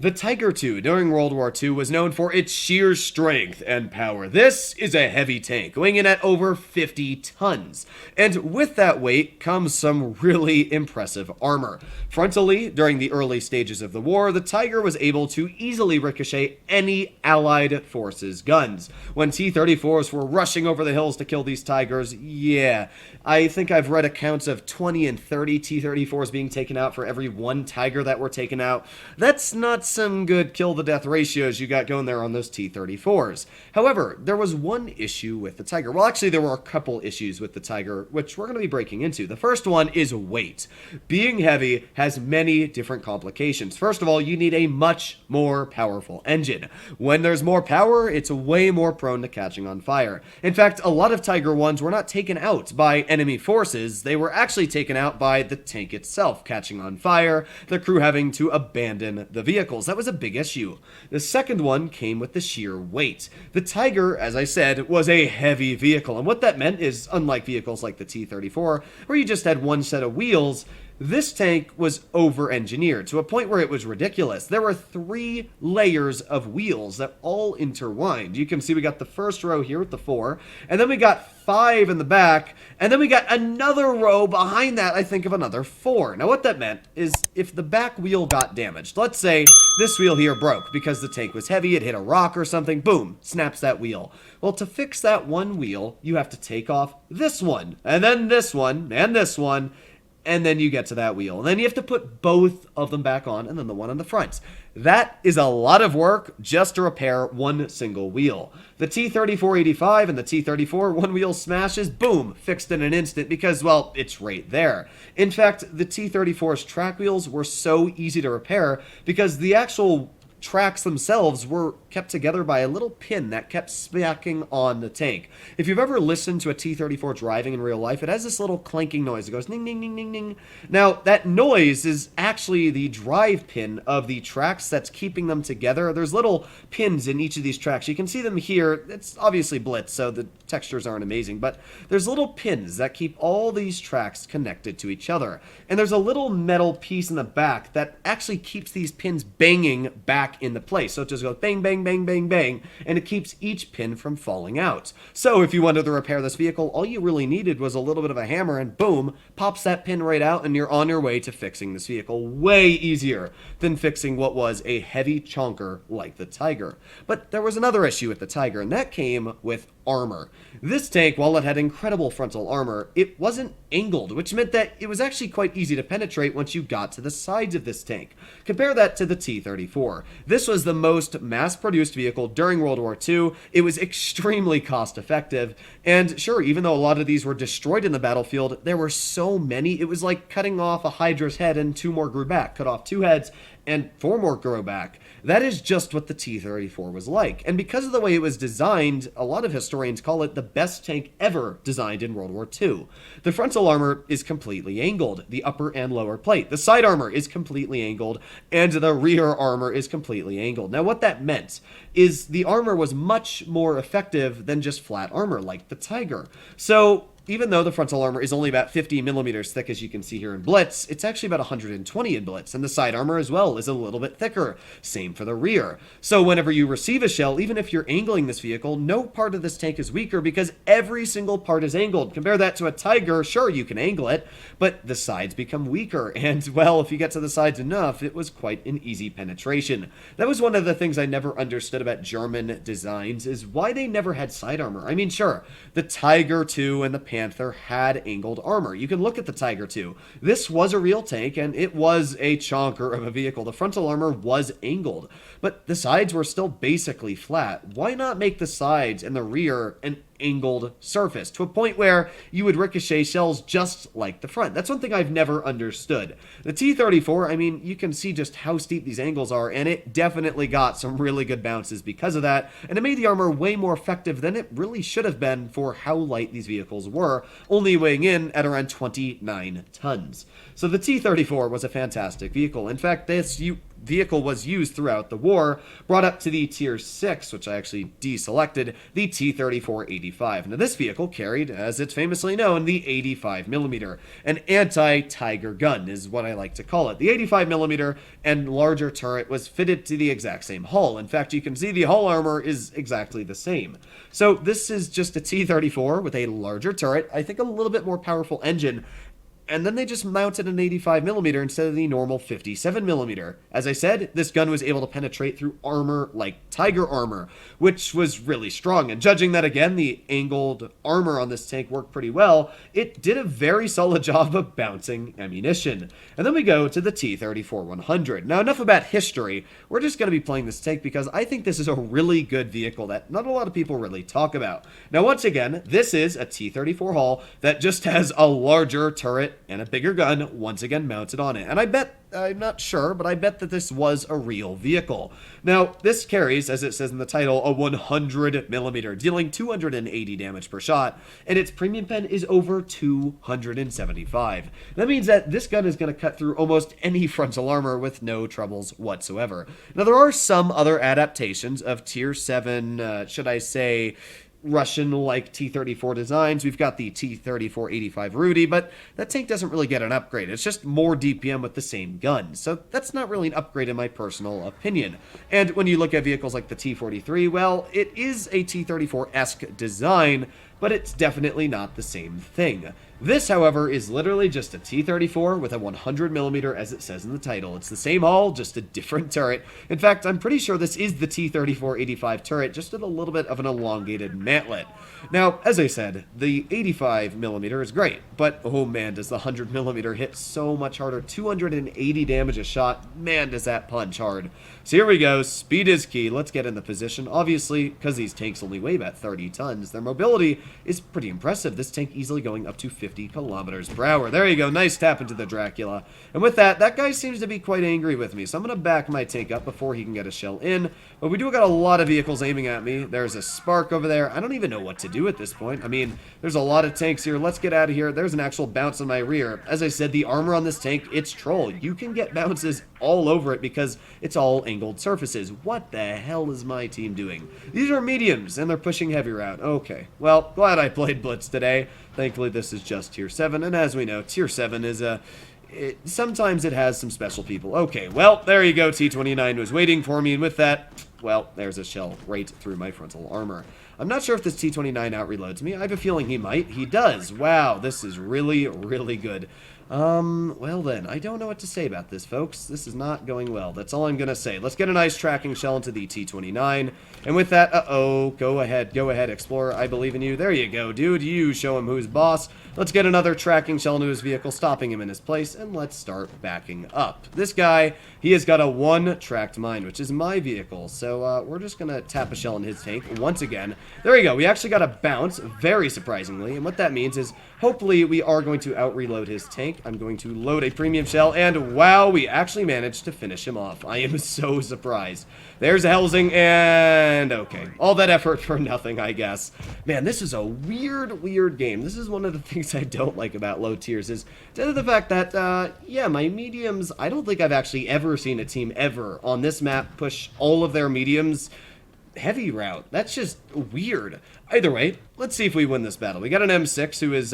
The Tiger II during World War II was known for its sheer strength and power. This is a heavy tank, weighing in at over 50 tons. And with that weight comes some really impressive armor. Frontally, during the early stages of the war, the Tiger was able to easily ricochet any Allied forces' guns. When T-34s were rushing over the hills to kill these Tigers, yeah, I think I've read accounts of 20 and 30 T-34s being taken out for every one Tiger that were taken out. That's not some good kill-to-death ratios you got going there on those T-34s. However, there was one issue with the Tiger. Well, actually, there were a couple issues with the Tiger, which we're going to be breaking into. The first one is weight. Being heavy has many different complications. First of all, you need a much more powerful engine. When there's more power, it's way more prone to catching on fire. In fact, a lot of Tiger 1s were not taken out by enemy forces. They were actually taken out by the tank itself catching on fire, the crew having to abandon the vehicles. That was a big issue. The second one came with the sheer weight. The Tiger, as I said, was a heavy vehicle, and what that meant is, unlike vehicles like the T-34, where you just had one set of wheels, this tank was over-engineered to a point where it was ridiculous. There were 3 layers of wheels that all intertwined. You can see we got the first row here with the 4, and then we got 5 in the back, and then we got another row behind that, I think, of another 4. Now what that meant is if the back wheel got damaged, let's say this wheel here broke because the tank was heavy, it hit a rock or something, boom, snaps that wheel. Well, to fix that one wheel, you have to take off this one, and then this one, and then you get to that wheel. And then you have to put both of them back on, and then the one on the front. That is a lot of work just to repair one single wheel. The T-34-85 and the T-34, one wheel smashes, boom, fixed in an instant because, well, it's right there. In fact, the T-34's track wheels were so easy to repair because the actual tracks themselves were kept together by a little pin that kept smacking on the tank. If you've ever listened to a T-34 driving in real life, it has this little clanking noise. It goes ning, ning, ning, ning, ning. Now, that noise is actually the drive pin of the tracks that's keeping them together. There's little pins in each of these tracks. You can see them here. It's obviously Blitz, so the textures aren't amazing, but there's little pins that keep all these tracks connected to each other. And there's a little metal piece in the back that actually keeps these pins banging back into place. So it just goes bang, bang, bang, bang, bang, and it keeps each pin from falling out. So if you wanted to repair this vehicle, all you really needed was a little bit of a hammer and boom, pops that pin right out and you're on your way to fixing this vehicle. Way easier than fixing what was a heavy chonker like the Tiger. But there was another issue with the Tiger, and that came with armor. This tank, while it had incredible frontal armor, it wasn't angled, which meant that it was actually quite easy to penetrate once you got to the sides of this tank. Compare that to the T-34. This was the most mass-produced vehicle during World War II. It was extremely cost-effective, and sure, even though a lot of these were destroyed in the battlefield, there were so many, it was like cutting off a Hydra's head and 2 more grew back. Cut off 2 heads and 4 more grow back. That is just what the T-34 was like. And because of the way it was designed, a lot of historians call it the best tank ever designed in World War II. The frontal armor is completely angled, the upper and lower plate. The side armor is completely angled, and the rear armor is completely angled. Now, what that meant is the armor was much more effective than just flat armor like the Tiger. So even though the frontal armor is only about 50 millimeters thick, as you can see here in Blitz, it's actually about 120 in Blitz, and the side armor as well is a little bit thicker. Same for the rear. So whenever you receive a shell, even if you're angling this vehicle, no part of this tank is weaker because every single part is angled. Compare that to a Tiger, sure, you can angle it, but the sides become weaker, and well, if you get to the sides enough, it was quite an easy penetration. That was one of the things I never understood about German designs, is why they never had side armor. I mean, sure, the Tiger II and the Panther had angled armor. You can look at the Tiger II. This was a real tank, and it was a chonker of a vehicle. The frontal armor was angled, but the sides were still basically flat. Why not make the sides and the rear an angled surface to a point where you would ricochet shells just like the front? That's one thing I've never understood. The T-34, I mean, you can see just how steep these angles are, and it definitely got some really good bounces because of that, and it made the armor way more effective than it really should have been for how light these vehicles were, only weighing in at around 29 tons. So the T-34 was a fantastic vehicle. In fact, vehicle was used throughout the war, brought up to the Tier 6, which I actually deselected, the T-34-85. Now this vehicle carried, as it's famously known, the 85mm, an anti-Tiger gun is what I like to call it. The 85mm and larger turret was fitted to the exact same hull. In fact, you can see the hull armor is exactly the same. So this is just a T-34 with a larger turret, I think a little bit more powerful engine, and then they just mounted an 85mm instead of the normal 57mm. As I said, this gun was able to penetrate through armor like Tiger armor, which was really strong. And judging that again, the angled armor on this tank worked pretty well. It did a very solid job of bouncing ammunition. And then we go to the T-34-100. Now, enough about history. We're just going to be playing this tank because I think this is a really good vehicle that not a lot of people really talk about. Now, once again, this is a T-34 hull that just has a larger turret and a bigger gun once again mounted on it. And I bet, I'm not sure, but I bet that this was a real vehicle. Now, this carries, as it says in the title, a 100mm, dealing 280 damage per shot, and its premium pen is over 275. That means that this gun is going to cut through almost any frontal armor with no troubles whatsoever. Now, there are some other adaptations of Tier 7, should I say, Russian-like T-34 designs. We've got the T-34-85 Rudy, but that tank doesn't really get an upgrade. It's just more DPM with the same gun. So that's not really an upgrade in my personal opinion. And when you look at vehicles like the T-43, well, it is a T-34-esque design, but it's definitely not the same thing. This, however, is literally just a T-34 with a 100mm, as it says in the title. It's the same hull, just a different turret. In fact, I'm pretty sure this is the T-34-85 turret, just with a little bit of an elongated mantlet. Now, as I said, the 85mm is great, but oh man, does the 100mm hit so much harder. 280 damage a shot. Man, does that punch hard. So here we go. Speed is key. Let's get in the position. Obviously, because these tanks only weigh about 30 tons, their mobility is pretty impressive. This tank easily going up to 50 kilometers per hour. There you go. Nice tap into the Dracula. And with that, that guy seems to be quite angry with me, so I'm going to back my tank up before he can get a shell in. But we do got a lot of vehicles aiming at me. There's a Spark over there. I don't even know what to do at this point. I mean, there's a lot of tanks here. Let's get out of here. There's an actual bounce on my rear. As I said, the armor on this tank, it's troll. You can get bounces all over it because it's all angled surfaces. What the hell is my team doing? These are mediums, and they're pushing heavy route. Okay, well, glad I played Blitz today. Thankfully, this is just Tier 7, and as we know, Tier 7 is a... sometimes it has some special people. Okay, well, there you go. T-29 was waiting for me, and with that, well, there's a shell right through my frontal armor. I'm not sure if this T-29 out-reloads me. I have a feeling he might. He does. Wow, this is really, really good. Well then, I don't know what to say about this, folks. This is not going well. That's all I'm gonna say. Let's get a nice tracking shell into the T-29. And with that, go ahead, Explorer. I believe in you. There you go, dude. You show him who's boss. Let's get another tracking shell into his vehicle, stopping him in his place, and let's start backing up. This guy, he has got a 1-tracked mine, which is my vehicle. So, we're just gonna tap a shell in his tank once again. There we go. We actually got a bounce, very surprisingly. And what that means is, hopefully, we are going to out-reload his tank. I'm going to load a premium shell, and wow, we actually managed to finish him off. I am so surprised. There's a Helsing, and okay. All that effort for nothing, I guess. Man, this is a weird game. This is one of the things I don't like about low tiers, is the fact that, yeah, my mediums, I don't think I've actually ever seen a team ever on this map push all of their mediums heavy route. That's just weird. Either way, let's see if we win this battle. We got an M6 who is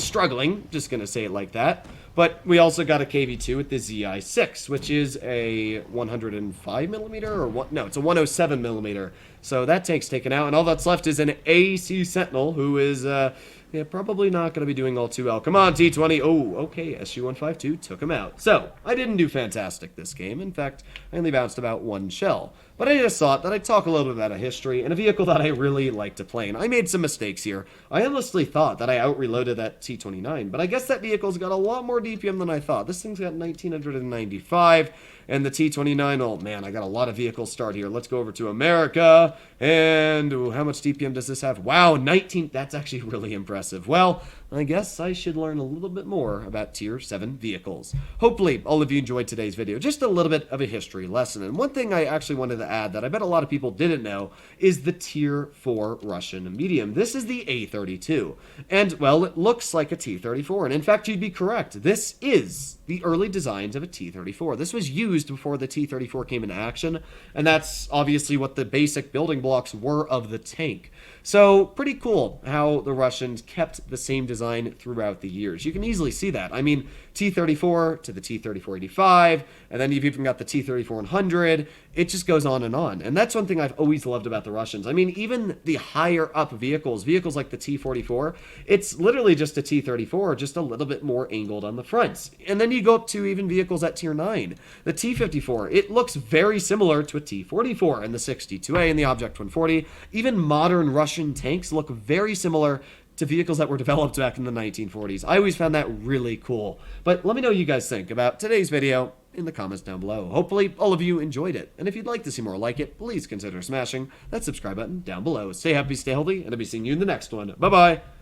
struggling, just gonna say it like that. But we also got a KV2 with the ZI-6, which is a 105mm or what? No, it's a 107mm. So that tank's taken out, and all that's left is an AC Sentinel, who is yeah, probably not going to be doing all too well. Come on, T20. Oh, okay, SU-152 took him out. So, I didn't do fantastic this game. In fact, I only bounced about 1 shell. But I just thought that I'd talk a little bit about a history and a vehicle that I really like to play. And I made some mistakes here. I honestly thought that I out-reloaded that T-29, but I guess that vehicle's got a lot more DPM than I thought. This thing's got 1995. And the T-29, oh man, I got a lot of vehicles start here. Let's go over to America. And ooh, how much DPM does this have? Wow, 19. That's actually really impressive. Well, I guess I should learn a little bit more about Tier 7 vehicles. Hopefully, all of you enjoyed today's video. Just a little bit of a history lesson. And one thing I actually wanted to add that I bet a lot of people didn't know is the Tier 4 Russian medium. This is the A-32. And, well, it looks like a T-34. And in fact, you'd be correct. This is the early designs of a T-34. This was used used before the T-34 came into action, and that's obviously what the basic building blocks were of the tank. So, pretty cool how the Russians kept the same design throughout the years. You can easily see that. I mean, T-34 to the T-34-85, and then you've even got the T-34-100. It just goes on. And that's one thing I've always loved about the Russians. I mean, even the higher up vehicles like the T-44, it's literally just a T-34, just a little bit more angled on the fronts. And then you go up to even vehicles at Tier 9. The T-54, it looks very similar to a T-44 and the 62A and the Object 140. Even modern Russian tanks look very similar to vehicles that were developed back in the 1940s. I always found that really cool. But let me know what you guys think about today's video in the comments down below. Hopefully all of you enjoyed it. And if you'd like to see more like it, please consider smashing that subscribe button down below. Stay happy, stay healthy, and I'll be seeing you in the next one. Bye-bye.